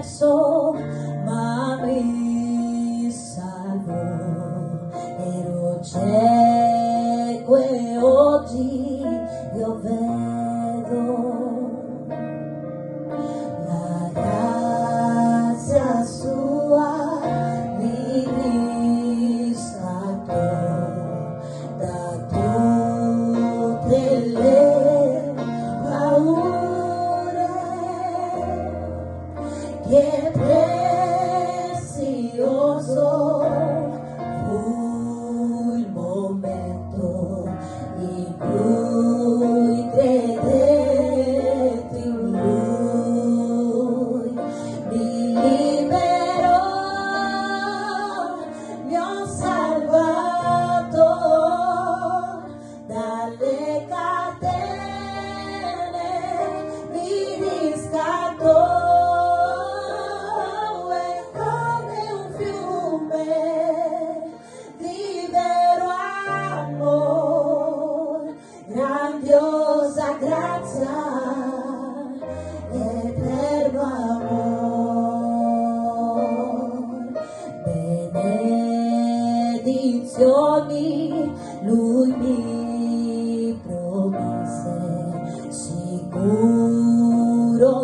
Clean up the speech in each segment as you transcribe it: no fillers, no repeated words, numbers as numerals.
perso, ma mi salvò. Ero cieco e oggi io vedo. La grazia sua mi riscattò da tutte le paure. Che prezioso fu il momento in cui credetti in Lui. Mi liberò, mi ha salvato dalle catene, mi riscattò. Grandiosa grazia, eterno amor, benedizioni Lui mi promise, sicuro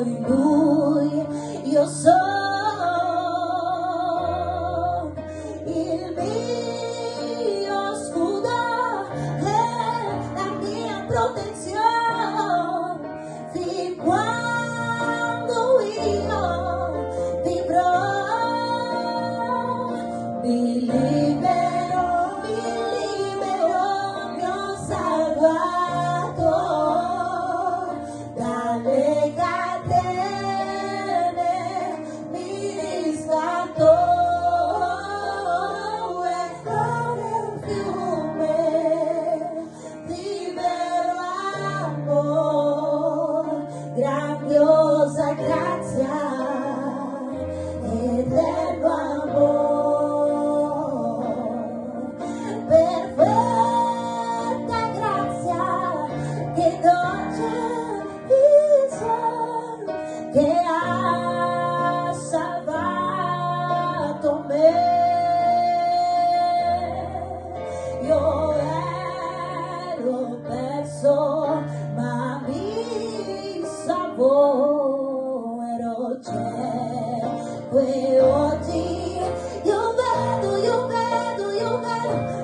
in Lui io sono, il mio scudo protezione, fin quando io vivrò. Mi libero, mi ho salvato dalle catene, mi riscattò. E come un fiume grandiosa grazia, eterno amor, perfetta grazia che dolce vita che ha salvato me. Io ero perso, ma mi salvò, ero cieco e oggi io vedo,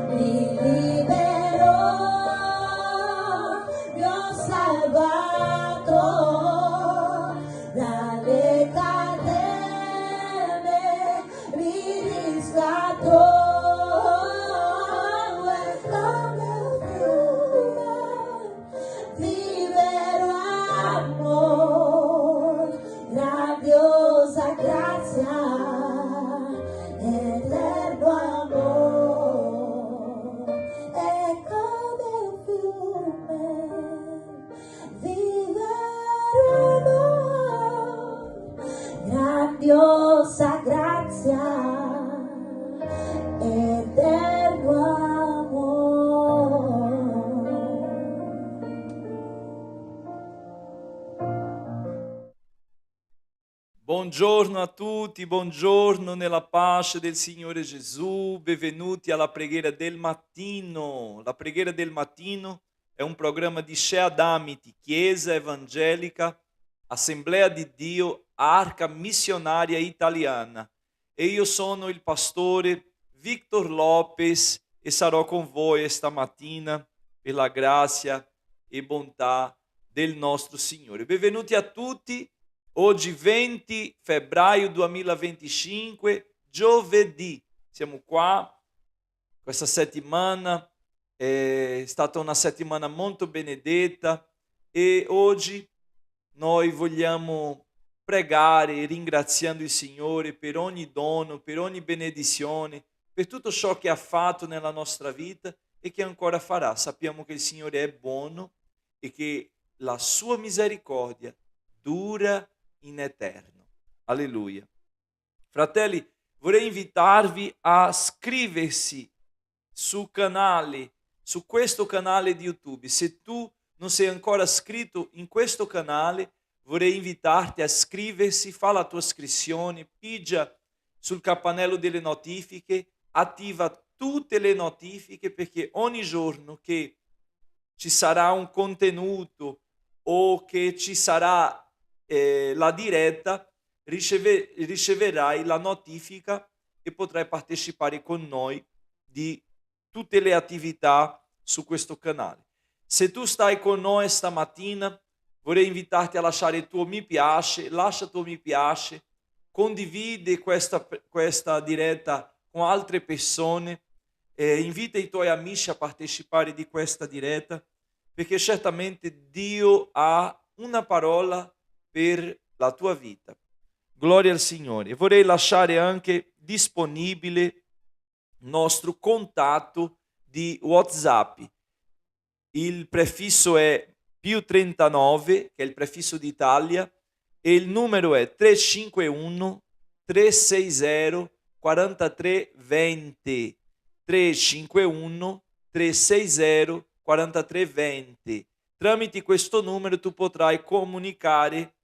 mi liberò, mi ho salvato dalle catene, mi riscattò. Grandiosa grazia, eterno amor, è come un fiume di vero amor. Grandiosa grazia, eterno amor. Buongiorno a tutti, buongiorno nella pace del Signore Gesù, benvenuti alla preghiera del mattino. La preghiera del mattino è un programma di Shea Damiti, Chiesa Evangelica, Assemblea di Dio, Arca Missionaria Italiana. E io sono il pastore Victor Lopez e sarò con voi stamattina per la grazia e bontà del nostro Signore. Benvenuti a tutti. Oggi 20 febbraio 2025, giovedì, siamo qua, questa settimana è stata una settimana molto benedetta e oggi noi vogliamo pregare ringraziando il Signore per ogni dono, per ogni benedizione, per tutto ciò che ha fatto nella nostra vita e che ancora farà. Sappiamo che il Signore è buono e che la sua misericordia dura in eterno. Alleluia. Fratelli, vorrei invitarvi a iscreversi su questo canale di YouTube. Se tu non sei ancora iscritto in questo canale, vorrei invitarti a iscriversi, fa la tua iscrizione, pigia sul campanello delle notifiche, attiva tutte le notifiche perché ogni giorno che ci sarà un contenuto o che ci sarà la diretta, riceverai la notifica e potrai partecipare con noi di tutte le attività su questo canale. Se tu stai con noi stamattina, vorrei invitarti a lasciare il tuo mi piace, lascia il tuo mi piace, condividi questa diretta con altre persone, invita i tuoi amici a partecipare di questa diretta, perché certamente Dio ha una parola per la tua vita. Gloria al Signore. Vorrei lasciare anche disponibile il nostro contatto di WhatsApp. Il prefisso è più 39, che è il prefisso d'Italia, e il numero è 351 360 4320. 351 360 4320. Tramite questo numero tu potrai comunicare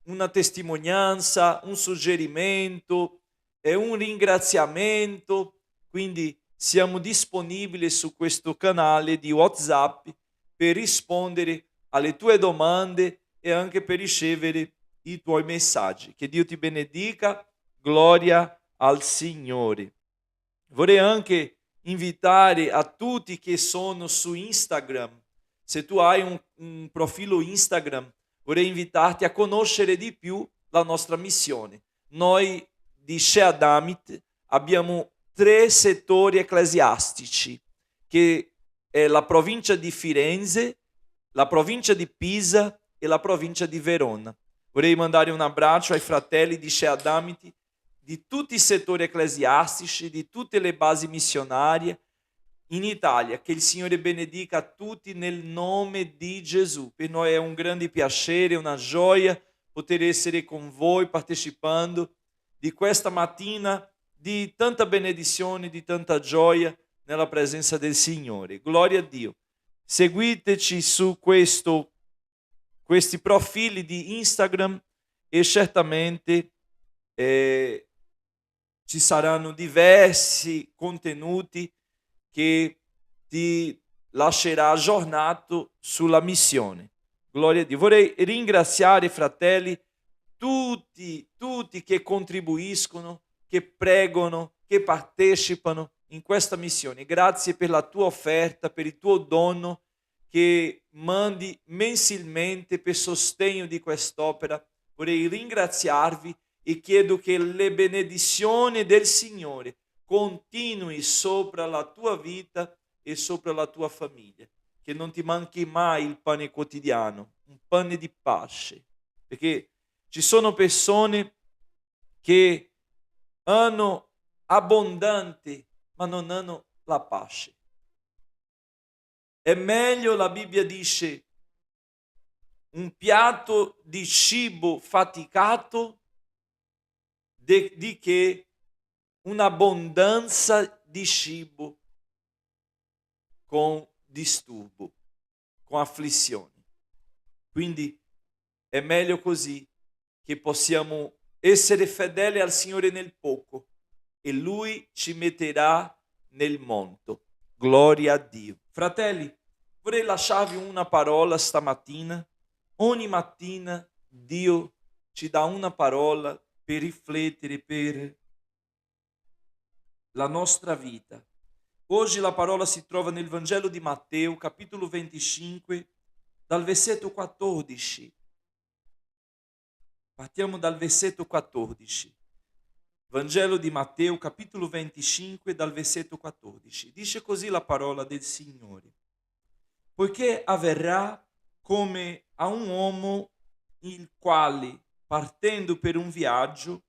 una testimonianza, un suggerimento, un ringraziamento. Quindi siamo disponibili su questo canale di WhatsApp per rispondere alle tue domande e anche per ricevere i tuoi messaggi. Che Dio ti benedica, gloria al Signore. Vorrei anche invitare a tutti che sono su Instagram. Se tu hai un profilo Instagram, vorrei invitarti a conoscere di più la nostra missione. Noi di Shea Damit abbiamo 3 settori ecclesiastici, che è la provincia di Firenze, la provincia di Pisa e la provincia di Verona. Vorrei mandare un abbraccio ai fratelli di Shea Damit, di tutti i settori ecclesiastici, di tutte le basi missionarie in Italia. Che il Signore benedica tutti nel nome di Gesù. Per noi è un grande piacere, una gioia poter essere con voi partecipando di questa mattina di tanta benedizione, di tanta gioia nella presenza del Signore. Gloria a Dio. Seguiteci su questi profili di Instagram e certamente ci saranno diversi contenuti che ti lascerà aggiornato sulla missione. Gloria a Dio. Vorrei ringraziare, fratelli, tutti che contribuiscono, che pregano, che partecipano in questa missione. Grazie per la tua offerta, per il tuo dono che mandi mensilmente per sostegno di quest'opera. Vorrei ringraziarvi e chiedo che le benedizioni del Signore continui sopra la tua vita e sopra la tua famiglia, che non ti manchi mai il pane quotidiano, un pane di pace, perché ci sono persone che hanno abbondante ma non hanno la pace. È meglio, la Bibbia dice, un piatto di cibo faticato di che un'abbondanza di cibo con disturbo, con afflizioni. Quindi è meglio così, che possiamo essere fedeli al Signore nel poco e Lui ci metterà nel monte. Gloria a Dio. Fratelli, vorrei lasciarvi una parola stamattina. Ogni mattina Dio ci dà una parola per riflettere per la nostra vita. Oggi la parola si trova nel Vangelo di Matteo, capitolo 25, dal versetto 14. Partiamo dal versetto 14. Vangelo di Matteo, capitolo 25, dal versetto 14. Dice così la parola del Signore. Poiché avverrà come a un uomo il quale, partendo per un viaggio,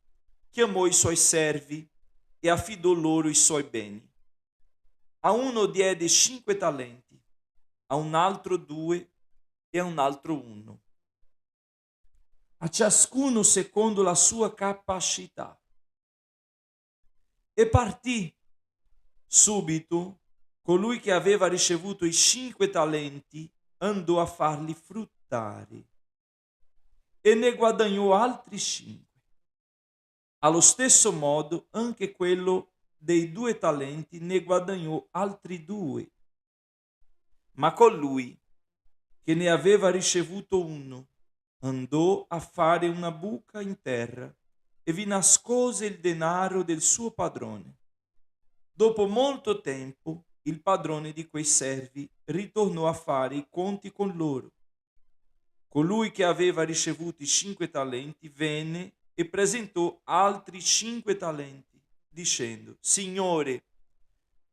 chiamò i suoi servi e affidò loro i suoi beni. A uno diede 5 talenti, a un altro 2 e a un altro 1. A ciascuno secondo la sua capacità. E partì subito colui che aveva ricevuto i 5 talenti, andò a farli frutto sfruttare e ne guadagnò altri 5. Allo stesso modo anche quello dei 2 talenti ne guadagnò altri 2. Ma colui che ne aveva ricevuto 1 andò a fare una buca in terra e vi nascose il denaro del suo padrone. Dopo molto tempo il padrone di quei servi ritornò a fare i conti con loro. Colui che aveva ricevuto i 5 talenti venne e presentò altri 5 talenti, dicendo: Signore,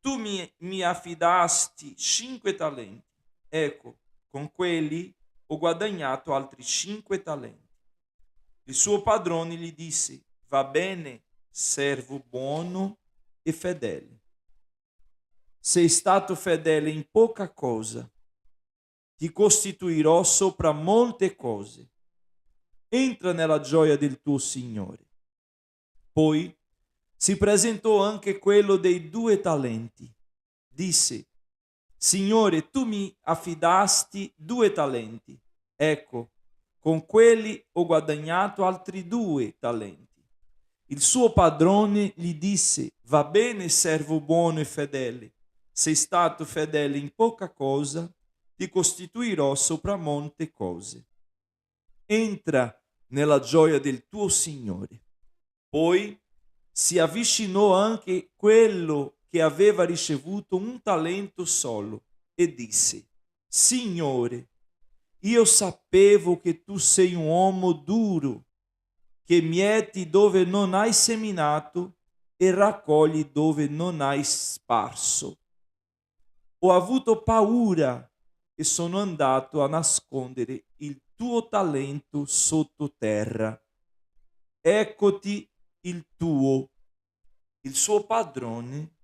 tu mi affidasti 5 talenti. Ecco, con quelli ho guadagnato altri 5 talenti. Il suo padrone gli disse: Va bene, servo buono e fedele. Sei stato fedele in poca cosa, ti costituirò sopra molte cose. Entra nella gioia del tuo Signore. Poi si presentò anche quello dei 2 talenti. Disse: Signore, tu mi affidasti 2 talenti. Ecco, con quelli ho guadagnato altri 2 talenti. Il suo padrone gli disse: Va bene, servo buono e fedele. Sei stato fedele in poca cosa, ti costituirò sopra molte cose. Entra nella gioia del tuo Signore. Poi si avvicinò anche quello che aveva ricevuto 1 talento solo e disse: Signore, io sapevo che tu sei un uomo duro, che mieti dove non hai seminato e raccogli dove non hai sparso. Ho avuto paura e sono andato a nascondere il tuo talento sottoterra. Eccoti il tuo. Il suo padrone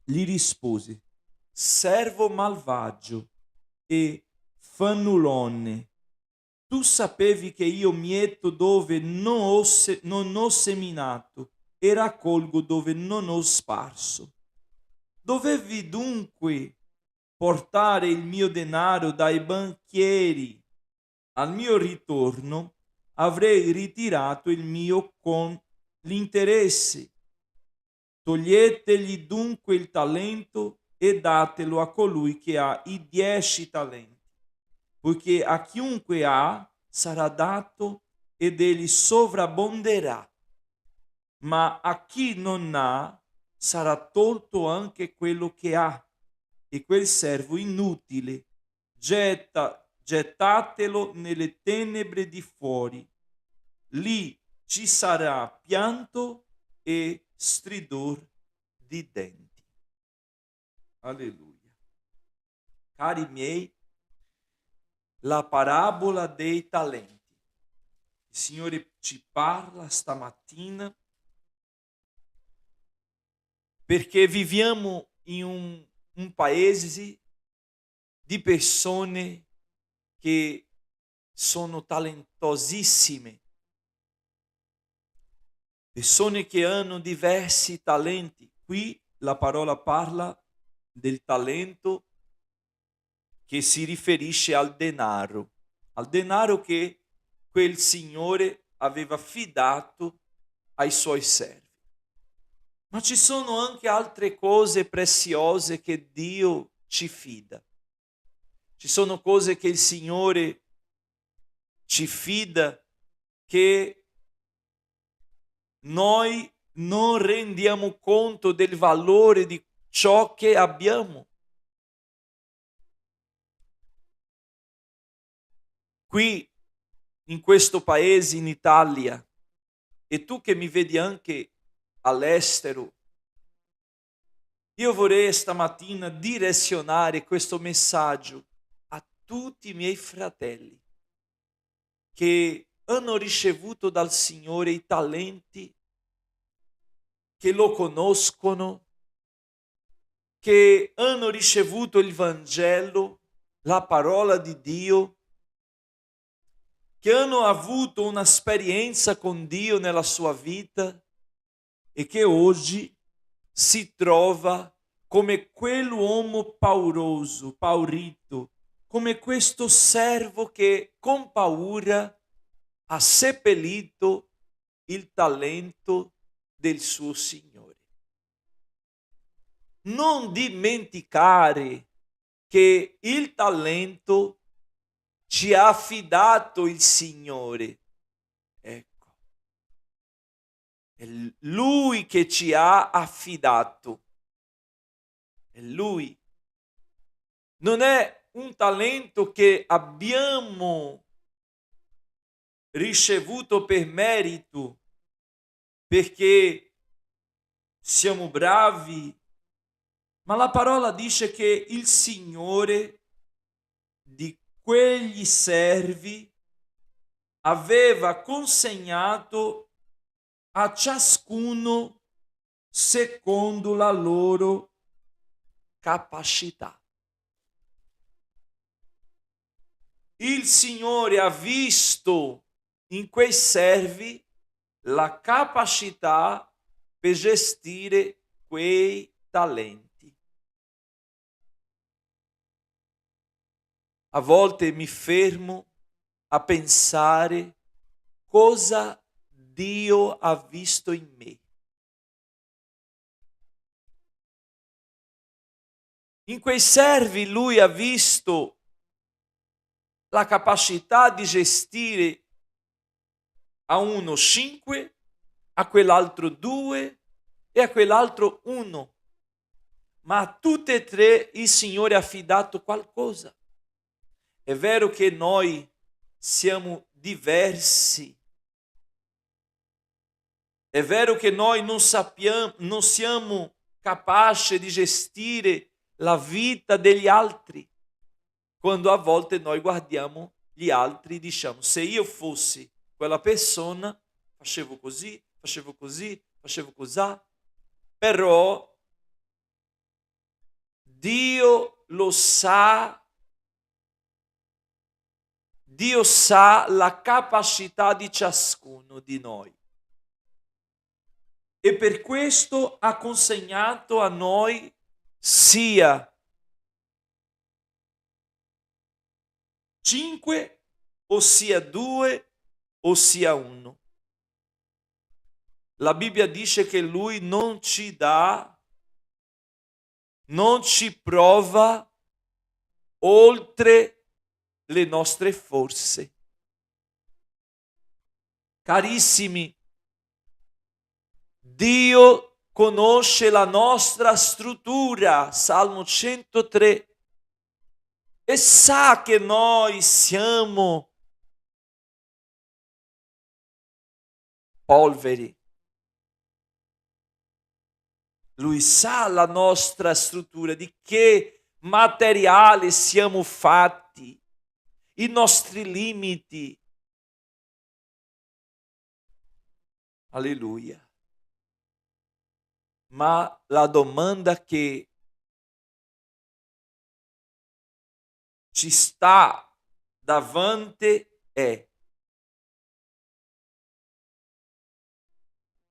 gli rispose: Servo malvagio e fannullone, tu sapevi che io mieto dove non ho seminato e raccolgo dove non ho sparso. Dovevi dunque portare il mio denaro dai banchieri. Al mio ritorno avrei ritirato il mio con l'interesse. Toglietegli dunque il talento e datelo a colui che ha i 10 talenti, poiché a chiunque ha sarà dato ed egli sovrabbonderà, ma a chi non ha sarà tolto anche quello che ha. E quel servo inutile gettatelo nelle tenebre di fuori. Lì ci sarà pianto e stridor di denti. Alleluia. Cari miei, la parabola dei talenti. Il Signore ci parla stamattina perché viviamo in un paese di persone che sono talentosissime, persone che hanno diversi talenti. Qui la parola parla del talento che si riferisce al denaro che quel Signore aveva fidato ai suoi servi. Ma ci sono anche altre cose preziose che Dio ci fida. Ci sono cose che il Signore ci fida che noi non rendiamo conto del valore di ciò che abbiamo. Qui, in questo paese, in Italia, e tu che mi vedi anche all'estero, io vorrei stamattina direzionare questo messaggio a tutti i miei fratelli che hanno ricevuto dal Signore i talenti, che lo conoscono, che hanno ricevuto il Vangelo, la parola di Dio, che hanno avuto un'esperienza con Dio nella sua vita e che oggi si trova come quell'uomo pauroso, paurito, come questo servo che con paura ha seppellito il talento del suo Signore. Non dimenticare che il talento ci ha affidato il Signore. Ecco, è Lui che ci ha affidato. È Lui. Non è un talento che abbiamo ricevuto per merito, perché siamo bravi, ma la parola dice che il Signore di quegli servi aveva consegnato a ciascuno secondo la loro capacità. Il Signore ha visto in quei servi la capacità per gestire quei talenti. A volte mi fermo a pensare cosa Dio ha visto in me. In quei servi Lui ha visto la capacità di gestire a uno 5, a quell'altro 2 e a quell'altro 1. Ma a tutte e tre il Signore ha affidato qualcosa. È vero che noi siamo diversi. È vero che noi non siamo capaci di gestire la vita degli altri. Quando a volte noi guardiamo gli altri e diciamo: se io fossi quella persona, facevo così, facevo così, facevo così. Però Dio lo sa. Dio sa la capacità di ciascuno di noi. E per questo ha consegnato a noi sia 5, ossia 2, ossia 1. La Bibbia dice che Lui non ci dà, non ci prova oltre le nostre forze. Carissimi, Dio conosce la nostra struttura, Salmo 103, e sa che noi siamo polveri. Lui sa la nostra struttura, di che materiale siamo fatti, i nostri limiti. Alleluia. Ma la domanda che ci sta davanti è: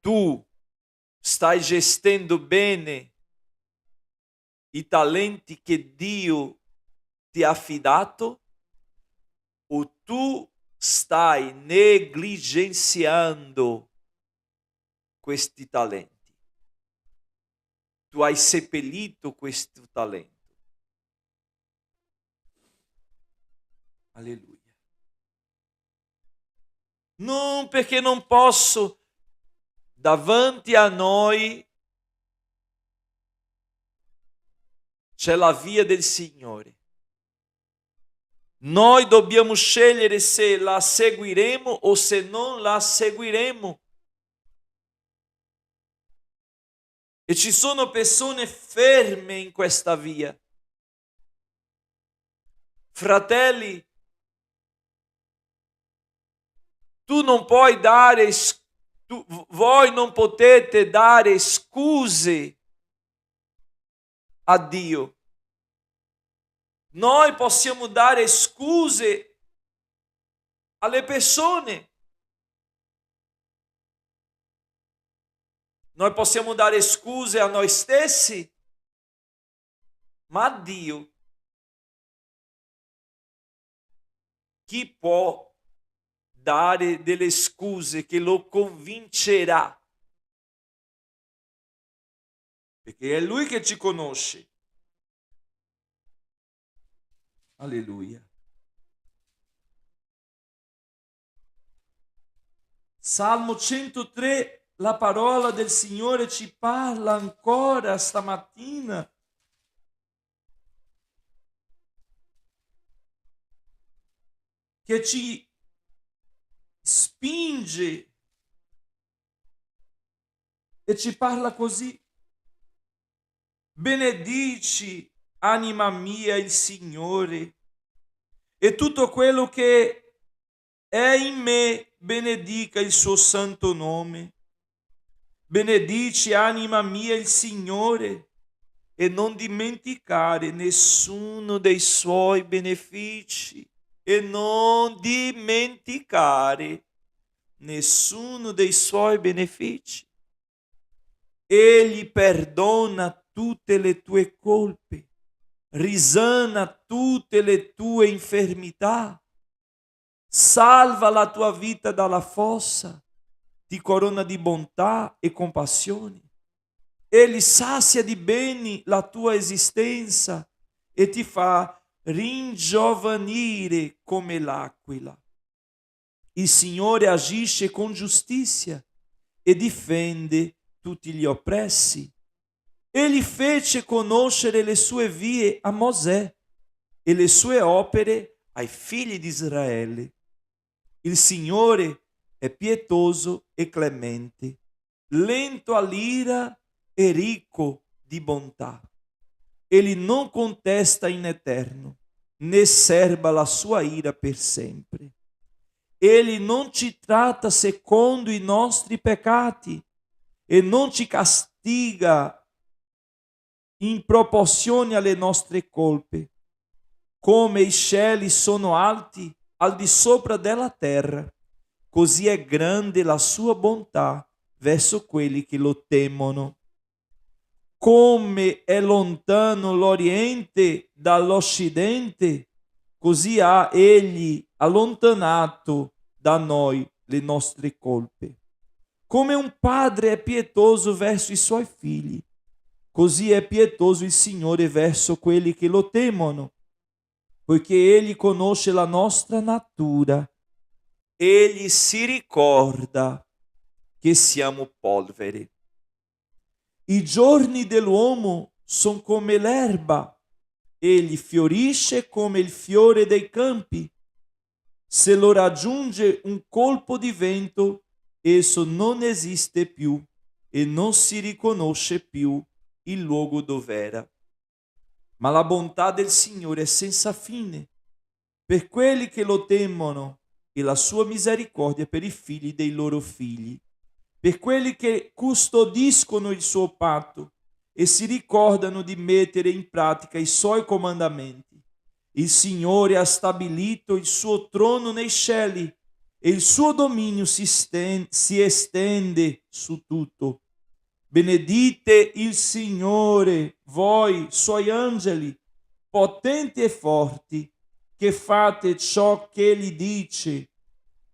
tu stai gestendo bene i talenti che Dio ti ha affidato, o tu stai negligenziando questi talenti? Tu hai seppellito questo talento. Alleluia. Non perché non posso. Davanti a noi c'è la via del Signore. Noi dobbiamo scegliere se la seguiremo o se non la seguiremo. E ci sono persone ferme in questa via. Fratelli, tu non puoi dare, voi non potete dare scuse a Dio. Noi possiamo dare scuse alle persone. Noi possiamo dare scuse a noi stessi, ma a Dio chi può dare delle scuse che lo convincerà? Perché è Lui che ci conosce. Alleluia. Salmo 103, la parola del Signore ci parla ancora stamattina. Che ci spinge e ci parla così. Benedici, anima mia, il Signore, e tutto quello che è in me, benedica il suo santo nome. Benedici, anima mia, il Signore, e non dimenticare nessuno dei suoi benefici. E non dimenticare nessuno dei suoi benefici. Egli perdona tutte le tue colpe, risana tutte le tue infermità, salva la tua vita dalla fossa, ti corona di bontà e compassione. Egli sazia di beni la tua esistenza e ti fa ringiovanire come l'aquila. Il Signore agisce con giustizia e difende tutti gli oppressi. Egli fece conoscere le sue vie a Mosè e le sue opere ai figli di Israele. Il Signore è pietoso e clemente, lento all'ira e ricco di bontà. Egli non contesta in eterno, né serba la sua ira per sempre. Egli non ci tratta secondo i nostri peccati e non ci castiga in proporzione alle nostre colpe. Come i cieli sono alti al di sopra della terra, così è grande la sua bontà verso quelli che lo temono. Come è lontano l'Oriente dall'Occidente, così ha egli allontanato da noi le nostre colpe. Come un padre è pietoso verso i suoi figli, così è pietoso il Signore verso quelli che lo temono, poiché egli conosce la nostra natura. Egli si ricorda che siamo polvere. I giorni dell'uomo sono come l'erba, egli fiorisce come il fiore dei campi. Se lo raggiunge un colpo di vento, esso non esiste più e non si riconosce più il luogo dov'era. Ma la bontà del Signore è senza fine per quelli che lo temono e la sua misericordia per i figli dei loro figli, per quelli che custodiscono il suo patto e si ricordano di mettere in pratica i suoi comandamenti. Il Signore ha stabilito il suo trono nei cieli e il suo dominio si estende su tutto. Benedite il Signore, voi suoi angeli, potenti e forti, che fate ciò che egli dice,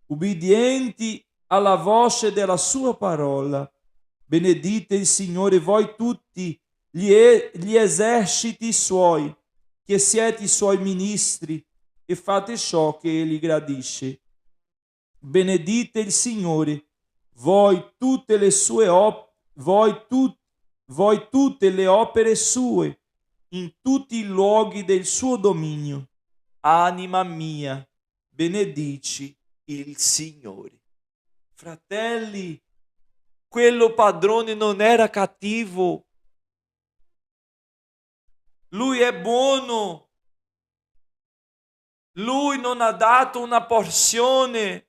ubbidienti alla voce della sua parola. Benedite il Signore, voi tutti gli eserciti suoi, che siete i suoi ministri e fate ciò che egli gradisce. Benedite il Signore, voi tutte le sue voi tutte le opere sue, in tutti i luoghi del suo dominio. Anima mia, benedici il Signore. Fratelli, quello padrone non era cattivo. Lui è buono. Lui non ha dato una porzione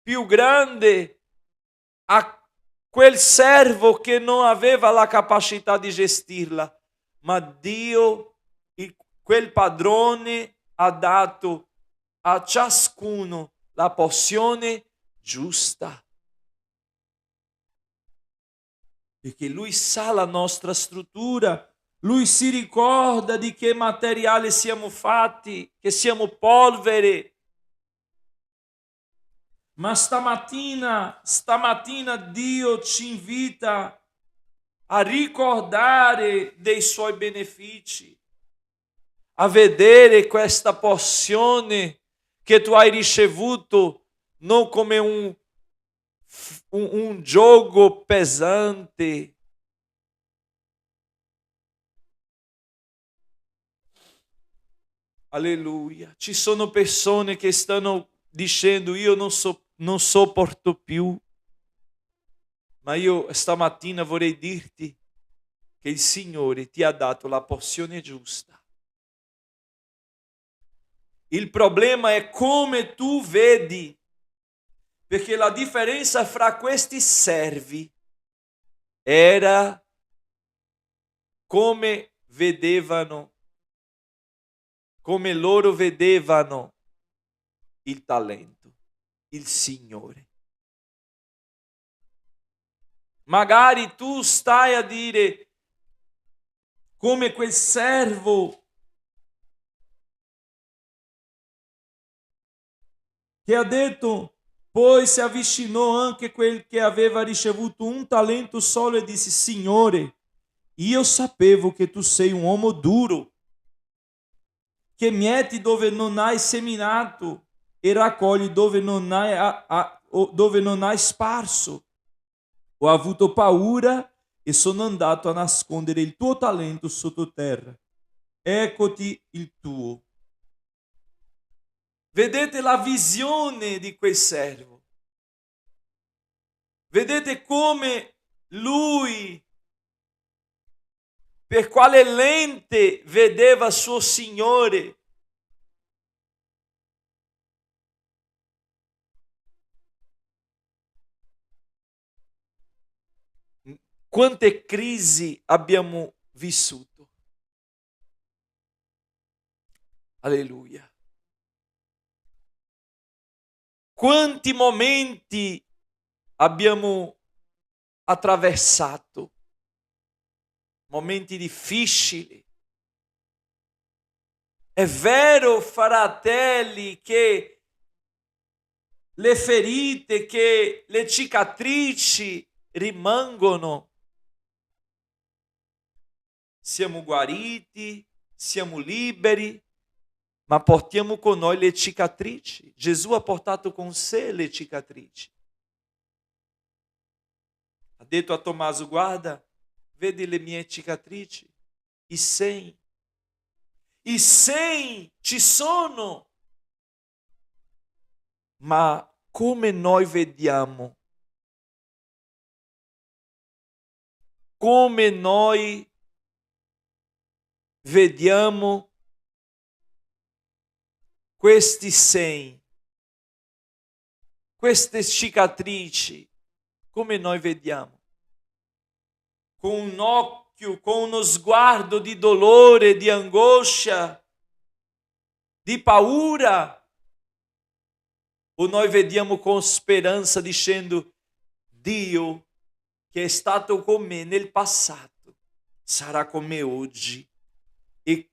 più grande a quel servo che non aveva la capacità di gestirla, ma Dio, quel padrone, ha dato a ciascuno la porzione giusta. Perché lui sa la nostra struttura, Lui si ricorda di che materiale siamo fatti, che siamo polvere. Ma stamattina Dio ci invita a ricordare dei suoi benefici, a vedere questa porzione che tu hai ricevuto non come un gioco pesante. Alleluia. Ci sono persone che stanno dicendo io non sopporto più, ma io stamattina vorrei dirti che il Signore ti ha dato la porzione giusta. Il problema è come tu vedi, perché la differenza fra questi servi era come loro vedevano il talento, il Signore. Magari tu stai a dire come quel servo che ha detto, poi si avvicinò anche quel che aveva ricevuto un talento solo e disse, Signore, io sapevo che tu sei un uomo duro, che mieti dove non hai seminato e raccogli dove non hai sparso. Ho avuto paura e sono andato a nascondere il tuo talento sottoterra. Eccoti il tuo. Vedete la visione di quel servo. Vedete come lui, per quale lente vedeva suo Signore. Quante crisi abbiamo vissuto. Alleluia. Quanti momenti abbiamo attraversato. Momenti difficili. È vero, fratelli, che le ferite, che le cicatrici rimangono. Siamo guariti, siamo liberi, ma portiamo con noi le cicatrici. Gesù ha portato con sé le cicatrici. Ha detto a Tommaso, guarda, vedi le mie cicatrici, i segni. I segni ci sono, ma come noi vediamo, come noi vediamo questi segni, queste cicatrici, come noi vediamo? Con un occhio, con uno sguardo di dolore, di angoscia, di paura? O noi vediamo con speranza dicendo, Dio che è stato con me nel passato sarà con me oggi e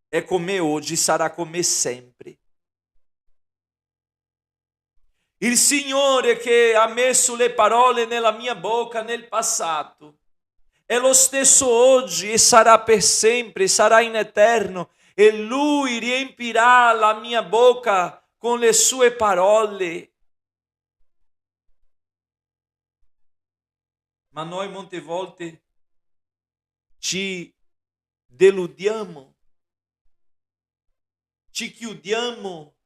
è con me oggi, sarà con me sempre. Il Signore che ha messo le parole nella mia bocca nel passato è lo stesso oggi e sarà per sempre, sarà in eterno, e Lui riempirà la mia bocca con le sue parole. Ma noi molte volte ci deludiamo, ci chiudiamo,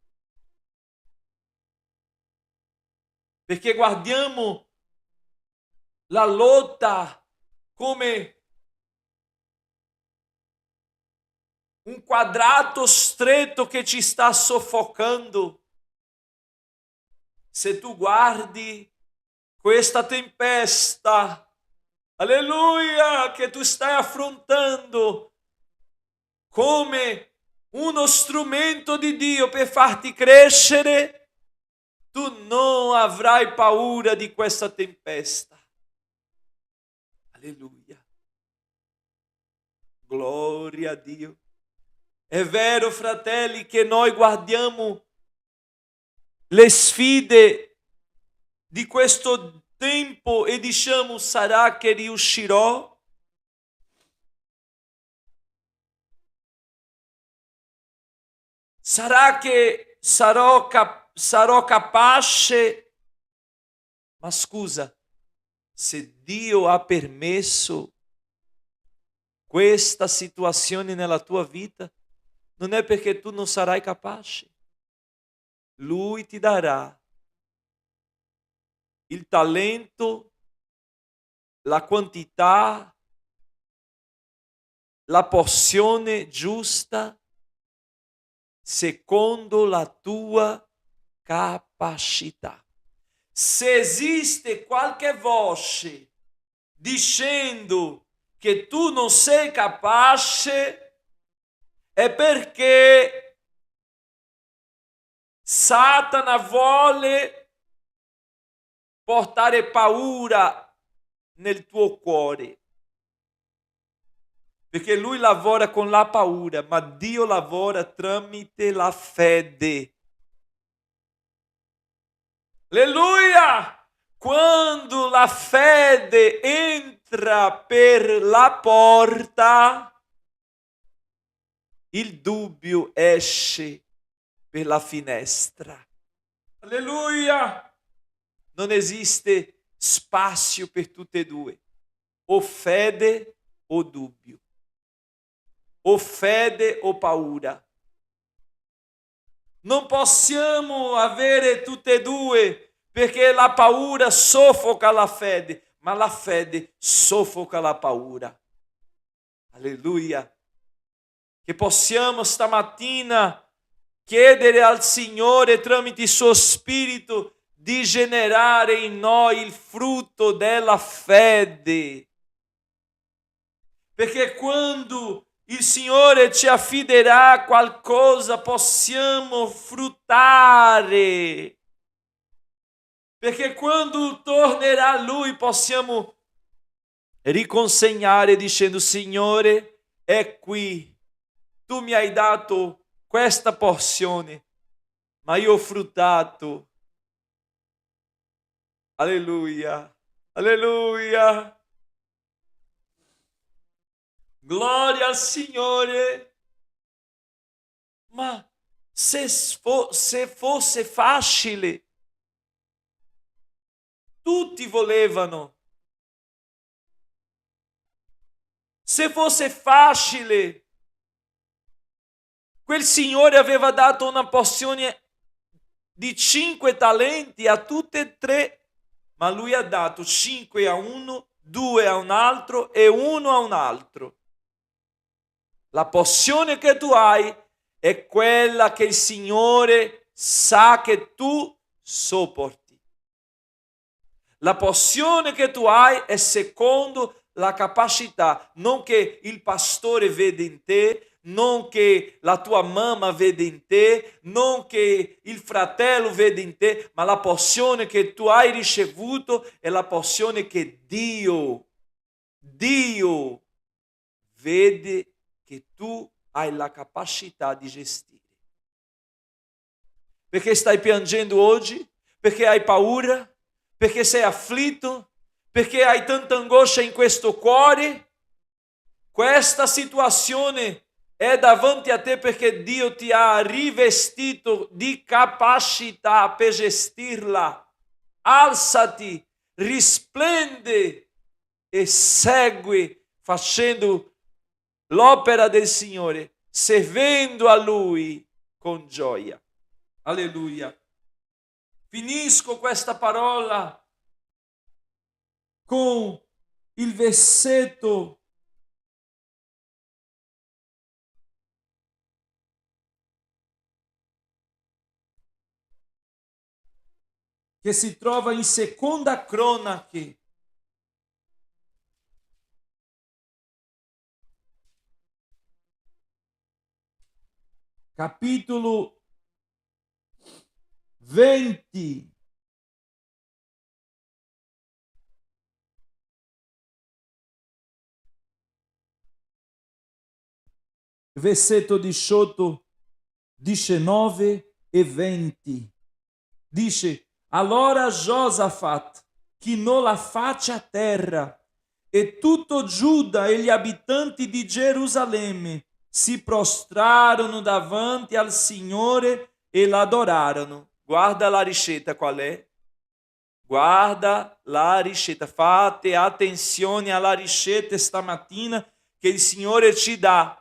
perché guardiamo la lotta come un quadrato stretto che ci sta soffocando. Se tu guardi questa tempesta, alleluia, che tu stai affrontando come uno strumento di Dio per farti crescere, tu non avrai paura di questa tempesta. Alleluia. Gloria a Dio. È vero, fratelli, che noi guardiamo le sfide di questo tempo e diciamo: sarà che riuscirò? Sarà che sarò capace? Ma scusa, se Dio ha permesso questa situazione nella tua vita, non è perché tu non sarai capace. Lui ti darà il talento, la quantità, la porzione giusta secondo la tua capacità. Se esiste qualche voce dicendo che tu non sei capace, è perché Satana vuole portare paura nel tuo cuore, perché lui lavora con la paura, ma Dio lavora tramite la fede. Alleluia! Quando la fede entra per la porta, il dubbio esce per la finestra. Alleluia! Non esiste spazio per tutte e due, o fede o dubbio, o fede o paura. Non possiamo avere tutte e due, perché la paura soffoca la fede, ma la fede soffoca la paura. Alleluia! Che possiamo stamattina chiedere al Signore tramite il suo Spirito di generare in noi il frutto della fede. Perché quando il Signore ci affiderà qualcosa possiamo fruttare. Perché quando tornerà Lui possiamo riconsegnare dicendo: Signore, è qui, tu mi hai dato questa porzione, ma io ho fruttato. Alleluia, alleluia. Gloria al Signore. Ma se fosse facile, tutti volevano. Se fosse facile, quel Signore aveva dato una porzione di 5 talenti a tutte e 3, ma lui ha dato 5 a uno, 2 a un altro e 1 a un altro. La porzione che tu hai è quella che il Signore sa che tu sopporti. La porzione che tu hai è secondo la capacità, non che il pastore vede in te, non che la tua mamma vede in te, non che il fratello vede in te, ma la porzione che tu hai ricevuto è la porzione che Dio vede che tu hai la capacità di gestire. Perché stai piangendo oggi? Perché hai paura? Perché sei afflitto? Perché hai tanta angoscia in questo cuore? Questa situazione è davanti a te perché Dio ti ha rivestito di capacità per gestirla. Alzati, risplende e segui facendo l'opera del Signore, servendo a Lui con gioia. Alleluia. Finisco questa parola con il versetto che si trova in Seconda Cronache, capitolo 20. versetto 18, 19 e 20. Dice: allora Giosafat chinò la faccia a terra e tutto Giuda e gli abitanti di Gerusalemme si prostrarono davanti al Signore e l'adorarono. Guarda la ricetta qual è? Guarda la ricetta. Fate attenzione alla ricetta stamattina che il Signore ci dà.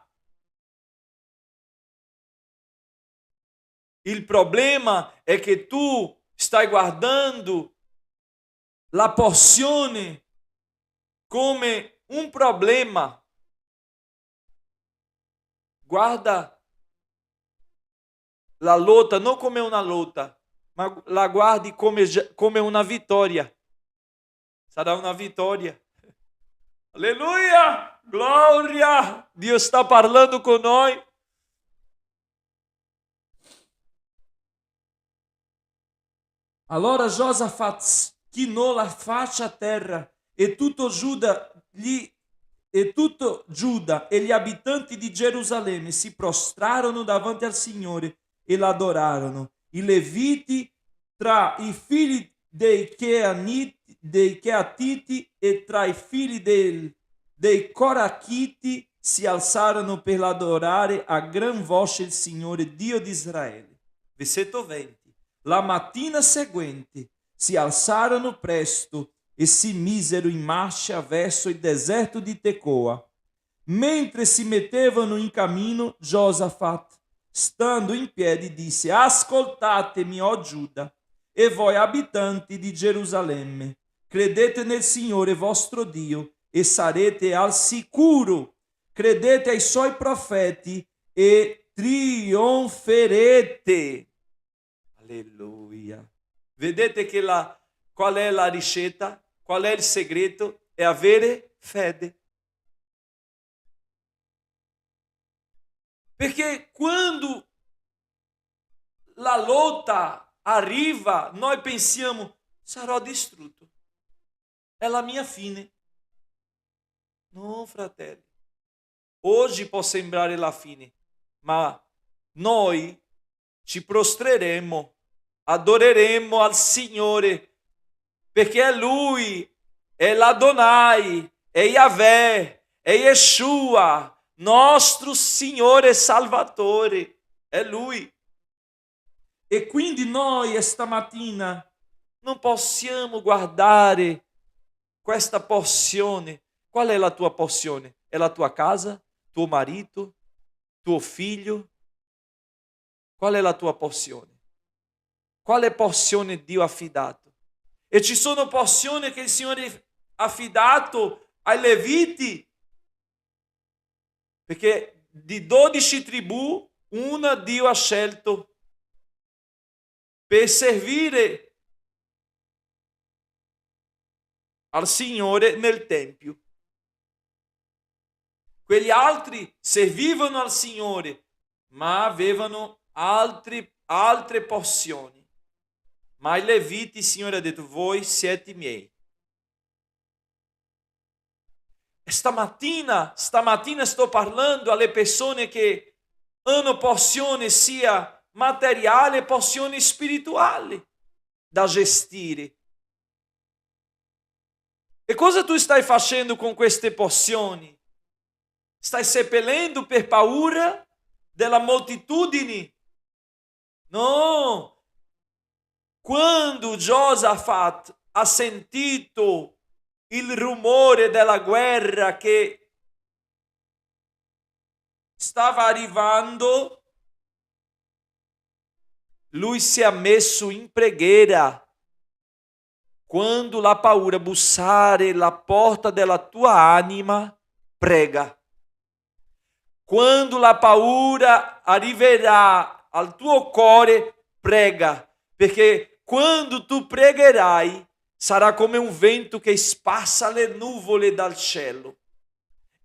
Il problema è che tu stai guardando la porzione come un problema. Guarda la lotta non come una lotta, ma la guardi come una vittoria. Sarà una vittoria. Alleluia! Glória! Dio sta parlando con noi. Allora Giosafat chinò la faccia a terra e tutto Giuda e gli abitanti di Gerusalemme si prostrarono davanti al Signore e l'adorarono. I Leviti tra i figli dei Cheatiti e tra i figli dei Corachiti si alzarono per adorare a gran voce il Signore Dio di Israele. Versetto 20. La mattina seguente si alzarono presto e si misero in marcia verso il deserto di Tecoa. Mentre si mettevano in cammino, Giosafat, stando in piedi, disse: ascoltatemi, o Giuda, e voi abitanti di Gerusalemme, credete nel Signore vostro Dio e sarete al sicuro. Credete ai suoi profeti e trionferete. Alleluia. Vedete che qual è la ricetta? Qual è il segreto? È avere fede. Perché quando la lotta arriva, noi pensiamo: sarò distrutto. È la mia fine. No, fratelli. Oggi può sembrare la fine, ma noi ci prostreremo, adoreremo al Signore, perché è Lui, è l'Adonai, è Yahweh, è Yeshua, nostro Signore e Salvatore, è Lui. E quindi noi stamattina non possiamo guardare questa porzione. Qual è la tua porzione? È la tua casa? Tuo marito? Tuo figlio? Qual è la tua porzione? Quale porzione Dio ha affidato? E ci sono porzioni che il Signore ha affidato ai Leviti, perché di 12 tribù, una Dio ha scelto per servire al Signore nel Tempio. Quegli altri servivano al Signore, ma avevano altre porzioni. Ma ai Leviti il Signore ha detto: voi siete miei. E stamattina sto parlando alle persone che hanno porzione sia materiale e porzione spirituale da gestire. E cosa tu stai facendo con queste porzioni? Stai seppellendo per paura della moltitudine? No! Quando Giosafat ha sentito il rumore della guerra che stava arrivando, lui si è messo in preghiera. Quando la paura bussare la porta della tua anima, prega. Quando la paura arriverà al tuo cuore, prega, perché quando tu pregherai sarà come un vento che spassa le nuvole dal cielo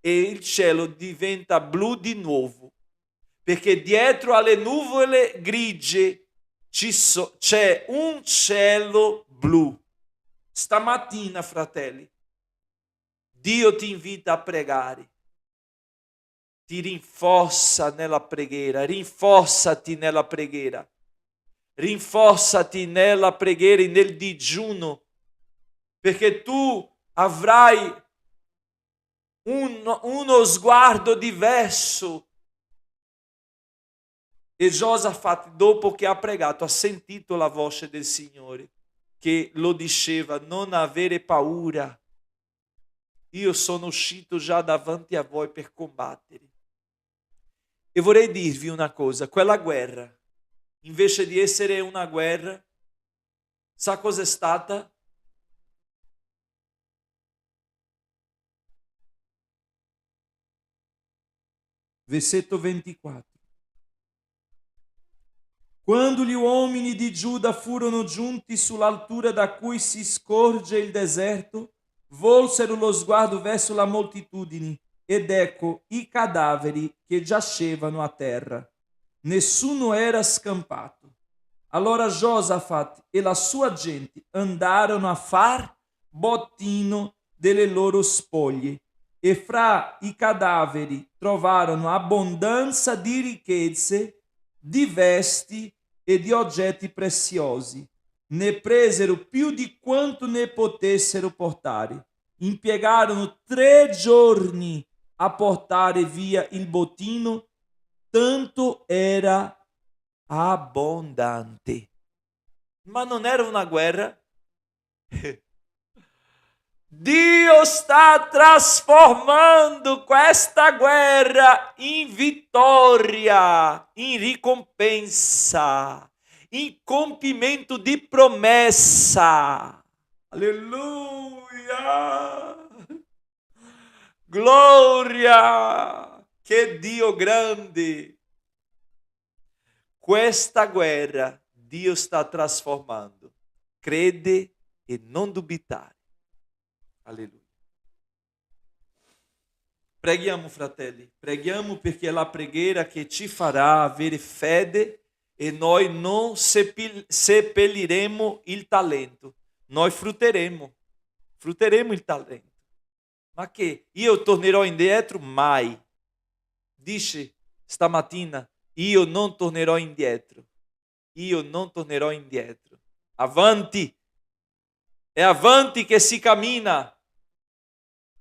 e il cielo diventa blu di nuovo, perché dietro alle nuvole grigie c'è un cielo blu. Stamattina, fratelli, Dio ti invita a pregare. ti rinforza nella preghiera, rinforzati nella preghiera, rinforzati nella preghiera e nel digiuno, perché tu avrai uno sguardo diverso. E Giosafat, dopo che ha pregato, ha sentito la voce del Signore che lo diceva: non avere paura, io sono uscito già davanti a voi per combattere. E vorrei dirvi una cosa, quella guerra, invece di essere una guerra, sa cos'è stata? Versetto 24. Quando gli uomini di Giuda furono giunti sull'altura da cui si scorge il deserto, volsero lo sguardo verso la moltitudine ed ecco i cadaveri che giacevano a terra. Nessuno era scampato. Allora Giosafat e la sua gente andarono a far bottino delle loro spoglie e fra i cadaveri trovarono abbondanza di ricchezze, di vesti e di oggetti preziosi. Ne presero più di quanto ne potessero portare. Impiegarono 3 giorni a portare via il bottino, tanto era abbondante. Ma non era una guerra? Dio sta trasformando questa guerra in vittoria, in ricompensa, in compimento di promessa. Alleluia! Gloria! Che Dio grande! Questa guerra Dio sta trasformando. Crede e non dubitare. Alleluia. Preghiamo, fratelli, preghiamo perché è la preghiera che ci farà avere fede e noi non seppelliremo il talento, noi frutteremo il talento. Ma che io tornerò indietro? Mai. Dice stamattina, io non tornerò indietro, avanti, è avanti che si cammina,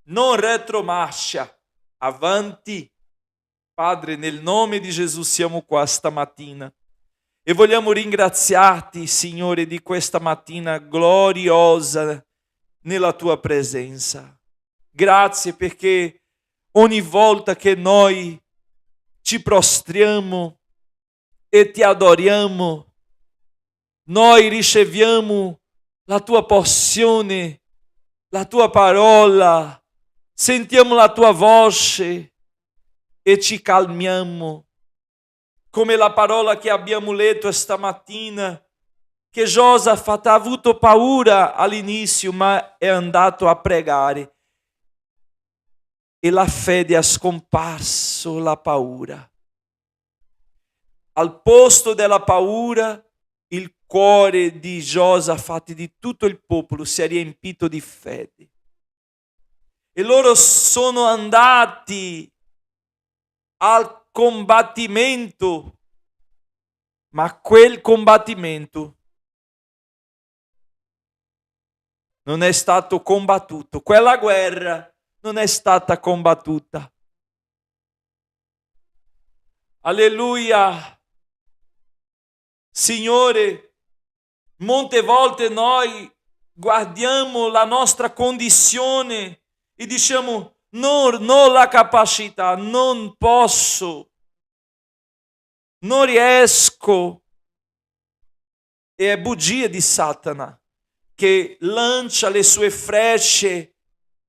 non retromarcia, avanti. Padre, nel nome di Gesù siamo qua stamattina e vogliamo ringraziarti, Signore, di questa mattina gloriosa nella tua presenza. Grazie perché ogni volta che noi ci prostriamo e ti adoriamo, noi riceviamo la tua porzione, la tua parola, sentiamo la tua voce e ci calmiamo. Come la parola che abbiamo letto stamattina, che Giosafat ha avuto paura all'inizio, ma è andato a pregare. E la fede ha scomparso la paura. Al posto della paura, il cuore di Giosafat e di tutto il popolo si è riempito di fede. E loro sono andati al combattimento, ma quel combattimento non è stato combattuto, quella guerra non è stata combattuta. Alleluia! Signore, molte volte noi guardiamo la nostra condizione e diciamo non ho la capacità, non posso, non riesco. E è bugia di Satana che lancia le sue frecce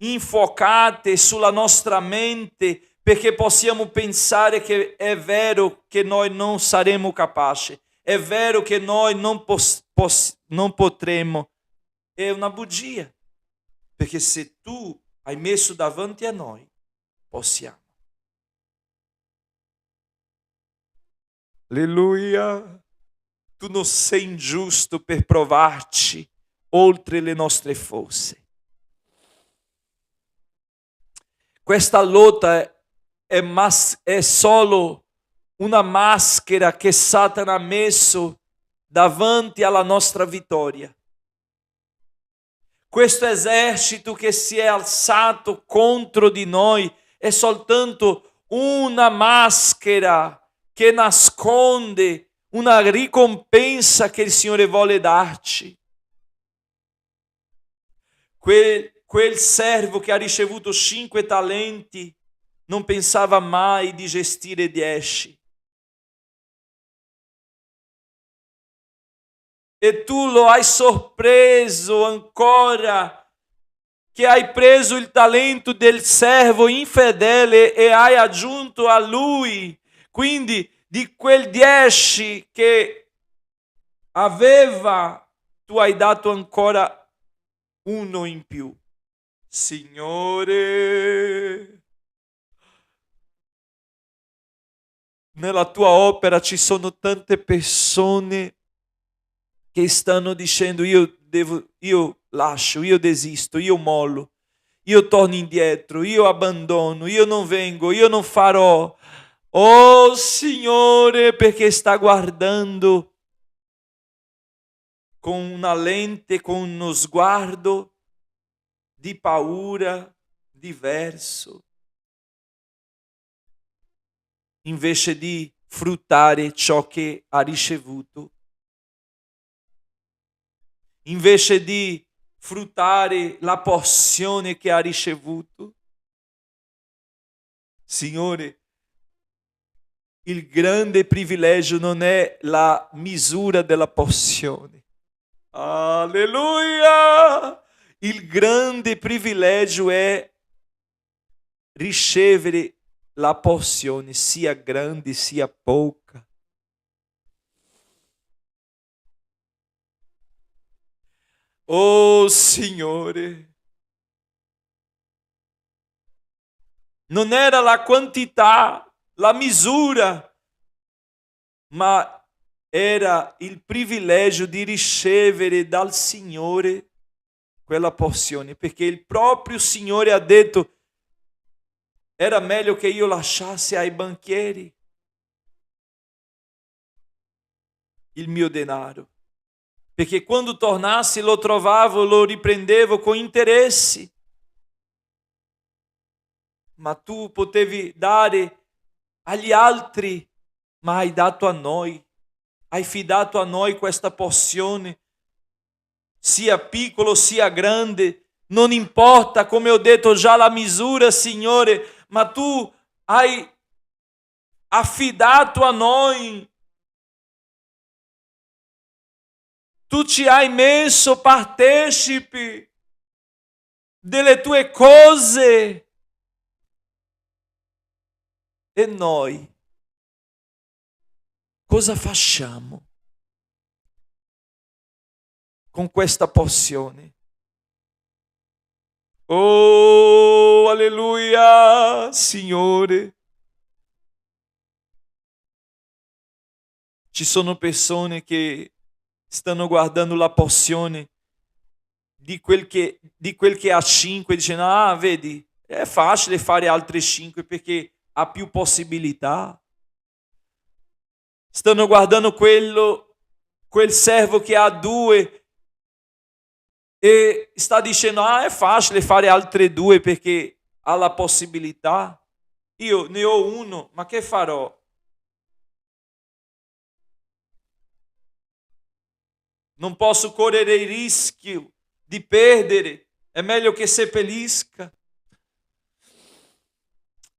infuocate sulla nostra mente perché possiamo pensare che è vero che noi non saremo capaci, è vero che noi non potremo. È una bugia, perché se tu hai messo davanti a noi, possiamo. Alleluia! Tu non sei ingiusto per provarci oltre le nostre forze. Questa lotta è solo una maschera che Satana ha messo davanti alla nostra vittoria. Questo esercito che si è alzato contro di noi è soltanto una maschera che nasconde una ricompensa che il Signore vuole darci. Quel servo che ha ricevuto 5 talenti non pensava mai di gestire 10. E tu lo hai sorpreso ancora, che hai preso il talento del servo infedele e hai aggiunto a lui. Quindi di quel 10 che aveva, tu hai dato ancora uno in più. Signore, nella tua opera ci sono tante persone che stanno dicendo io lascio, io desisto, io mollo, io torno indietro, io abbandono, io non vengo, io non farò. Oh Signore, perché sta guardando con una lente, con uno sguardo di paura diverso, invece di fruttare ciò che ha ricevuto, invece di fruttare la porzione che ha ricevuto. Signore, il grande privilegio non è la misura della porzione. Alleluia! Il grande privilegio è ricevere la porzione, sia grande sia poca. Oh Signore, non era la quantità, la misura, ma era il privilegio di ricevere dal Signore quella porzione, perché il proprio Signore ha detto: era meglio che io lasciassi ai banchieri il mio denaro, perché quando tornassi lo trovavo, lo riprendevo con interessi. Ma tu potevi dare agli altri, ma hai dato a noi, hai fidato a noi questa porzione, sia piccolo sia grande, non importa, come ho detto già, la misura, Signore, ma tu hai affidato a noi. Tu ci hai messo partecipi delle tue cose. E noi cosa facciamo con questa porzione? Oh, alleluia, Signore. Ci sono persone che stanno guardando la porzione di quel che ha 5, dicendo: ah, vedi, è facile fare altre 5 perché ha più possibilità. Stanno guardando quel servo che ha 2 e sta dicendo: ah, è facile fare altre 2 perché ha la possibilità. Io ne ho 1, ma che farò? Non posso correre il rischio di perdere, è meglio che seppellisca.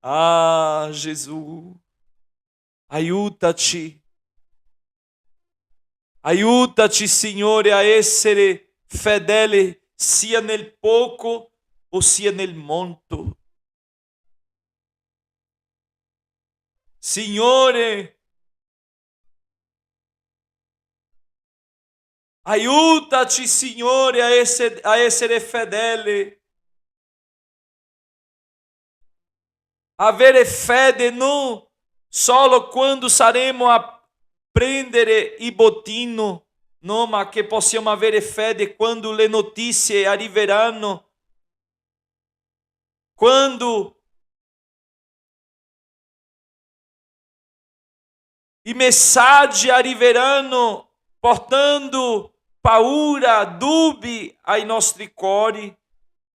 Ah, Gesù, aiutaci. Aiutaci, Signore, a essere fedeli sia nel poco o sia nel molto. Signore, aiutaci, Signore, a essere fedeli. Avere fede non solo quando saremo a prendere il bottino, no, ma che possiamo avere fede quando le notizie arriveranno, quando I messaggi arriveranno portando paura, dubbi ai nostri cuori,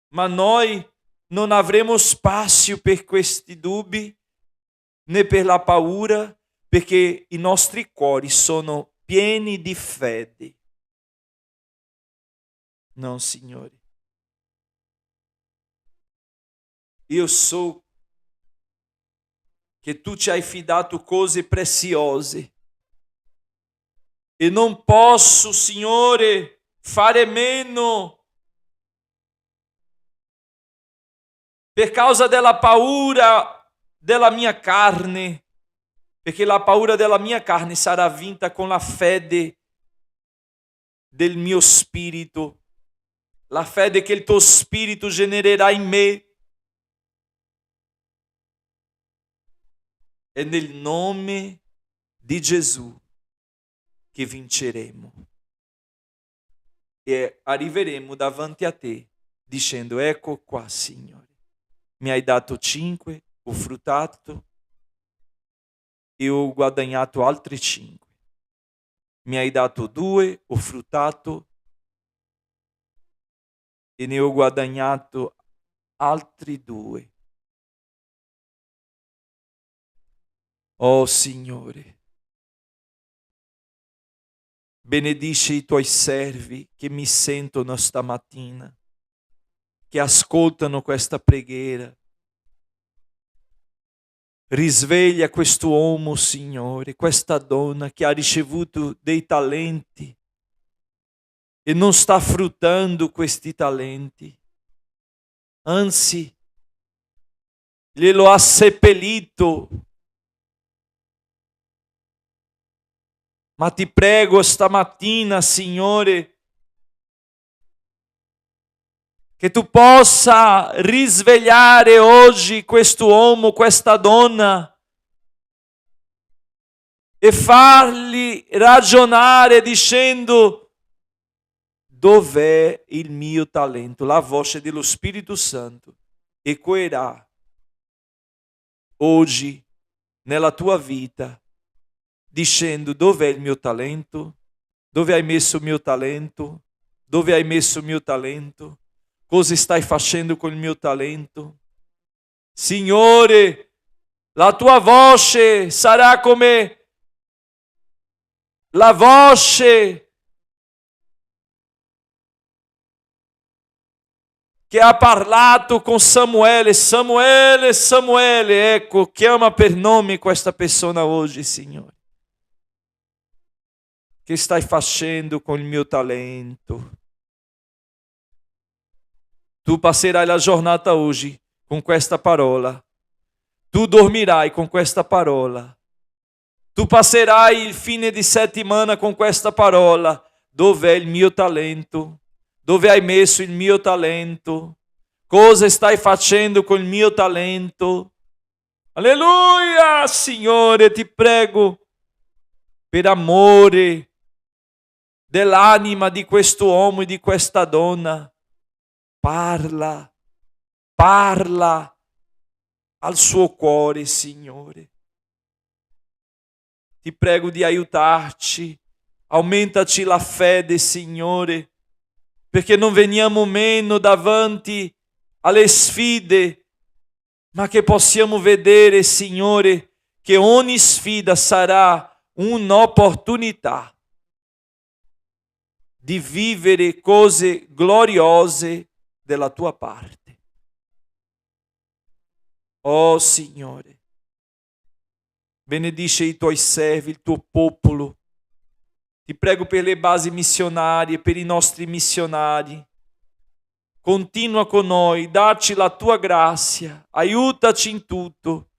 ma noi non avremo spazio per questi dubbi né per la paura, perché i nostri cuori sono pieni di fede. No, Signore. Io so che tu ci hai fidato cose preziose e non posso, Signore, fare meno per causa della paura della mia carne, perché la paura della mia carne sarà vinta con la fede del mio spirito, la fede che il tuo spirito genererà in me. È nel nome di Gesù che vinceremo e arriveremo davanti a te dicendo: ecco qua, Signore, mi hai dato 5, ho fruttato e ho guadagnato altri 5. Mi hai dato 2, ho fruttato e ne ho guadagnato altri 2. Oh Signore, benedici i tuoi servi che mi sentono stamattina, che ascoltano questa preghiera. Risveglia quest'uomo, Signore, questa donna che ha ricevuto dei talenti e non sta fruttando questi talenti. Anzi, glielo ha seppellito. Ma ti prego stamattina, Signore, che tu possa risvegliare oggi quest'uomo, questa donna e farli ragionare dicendo: dov'è il mio talento? La voce dello Spirito Santo ecoerà oggi nella tua vita dicendo: dov'è il mio talento? Dove hai messo il mio talento? Dove hai messo il mio talento? Cosa stai facendo con il mio talento? Signore, la tua voce sarà come la voce che ha parlato con Samuele. Samuele, Samuele, ecco, chiama per nome questa persona oggi, Signore. Che stai facendo con il mio talento? Tu passerai la giornata oggi con questa parola. Tu dormirai con questa parola. Tu passerai il fine di settimana con questa parola. Dov'è il mio talento? Dove hai messo il mio talento? Cosa stai facendo con il mio talento? Alleluia, Signore, ti prego, per amore dell'anima di questo uomo e di questa donna. Parla al suo cuore, Signore. Ti prego di aiutarci, aumentaci la fede, Signore, perché non veniamo meno davanti alle sfide, ma che possiamo vedere, Signore, che ogni sfida sarà un'opportunità di vivere cose gloriose della tua parte. Oh Signore, benedice i tuoi servi, il tuo popolo. Ti prego per le basi missionarie, per i nostri missionari. Continua con noi, dacci la tua grazia, aiutaci in tutto,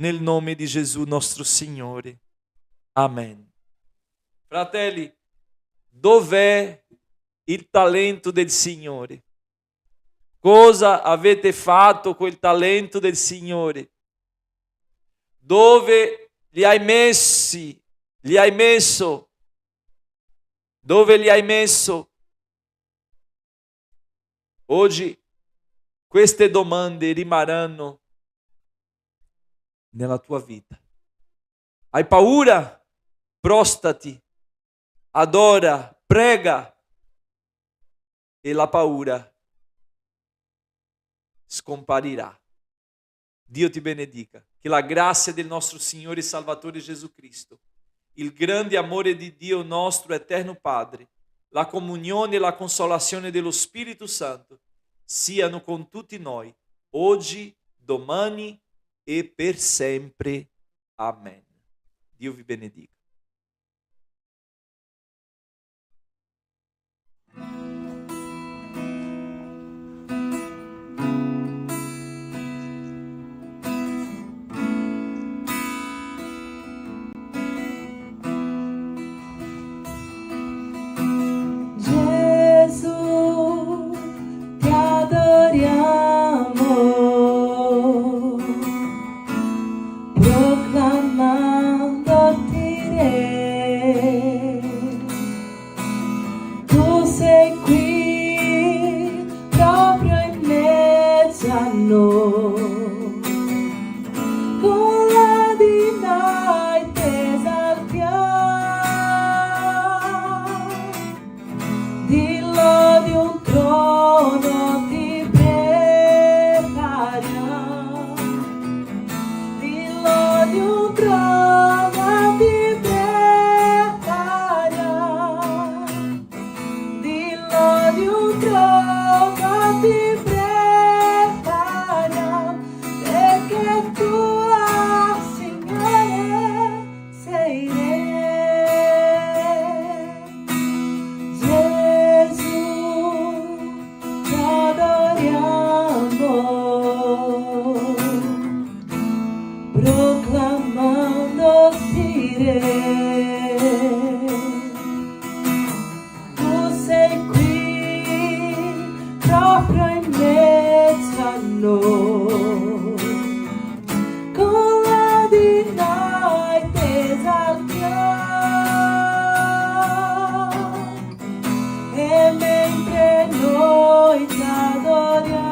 nel nome di Gesù nostro Signore. Amen. Fratelli, dov'è il talento del Signore? Cosa avete fatto con il talento del Signore? Dove li hai messi? Li hai messo? Dove li hai messo? Oggi queste domande rimarranno nella tua vita. Hai paura? Prostati, adora, prega e la paura scomparirà. Dio ti benedica. Che la grazia del nostro Signore e Salvatore Gesù Cristo, il grande amore di Dio nostro eterno Padre, la comunione e la consolazione dello Spirito Santo siano con tutti noi, oggi, domani e per sempre. Amen. Dio vi benedica. Gesù, ti adoriamo, proclamandoti re. Tu sei qui proprio in mezzo a noi, con la dinai t'esaltiamo. Dillo di un trono ti prepariamo, dillo di un trono ti prepariamo, dillo di un trono ti prepariamo, perché tua Signore sei re. Proclamandoti re. Tu sei qui proprio in mezzo a noi, con la di noi t'esaltiamo, e mentre noi t'adoriamo